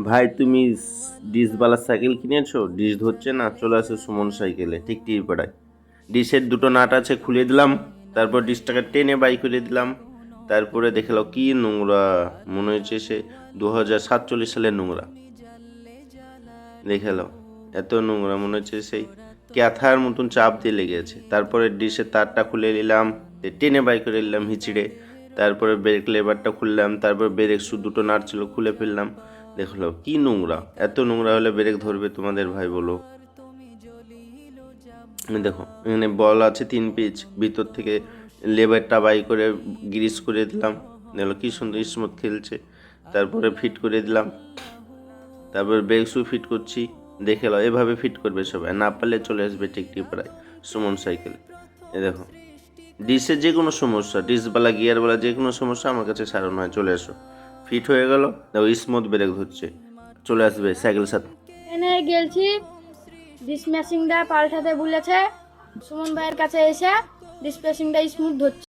ভাই তুমি ডিসওয়ালা সাইকেল কিনেছো, ডিস ধরছে না, চলে আসো সুমন সাইকেলে, ঠিক টিপাড়ায়। ডিসের দুটো নাট আছে, খুলে দিলাম, তারপর ডিসটাকে টেনে বাই করে দিলাম। তারপরে দেখলাম কি নোংরা, মনে হচ্ছে সে 2047 সালের নোংরা। দেখালো এত নোংরা, মনে হচ্ছে সেই ক্যাথার মতন চাপ দিয়ে লেগেছে। তারপরে ডিশের তারটা খুলে নিলাম, টেনে বাই করে নিলাম হিচড়ে। তারপরে ব্রেক লেভারটা খুললাম, তারপর ব্রেক শু দুটো নাট ছিল খুলে ফেললাম। দেখলো কি নোংরা, এত নোংরা হলে ব্রেক ধরবে তোমাদের ভাই বলো? দেখো এখানে বল আছে 3 পিচ, ভিতর থেকে লেবারটা বাই করে গ্রিস করে দিলাম। দেখলো কি সুন্দর স্মুথ খেলছে। তারপরে ফিট করে দিলাম, তারপর ব্রেক শু ফিট করছি। দেখে নাও, এভাবে ফিট করবে সবাই, না পারলে চলে আসবে টিকটিপাড়ায় সুমন সাইকেল। এ দেখো ডিসের যে কোনো সমস্যা, ডিসওয়ালা গিয়ারওয়ালা যে কোনো সমস্যা আমার কাছে সারানো হয়, চলে আসো। ফিট হয়ে গেল, দেখো স্মুথ ব্রেক ধরছে, চলে আসবে সাইকেল সাথে। এনে গেলছি, ডিস মেশিনটা পাল্টাতে বলেছে, সুমন ভাইয়ের কাছে এসে ডিস মেশিনটা স্মুথ হচ্ছে।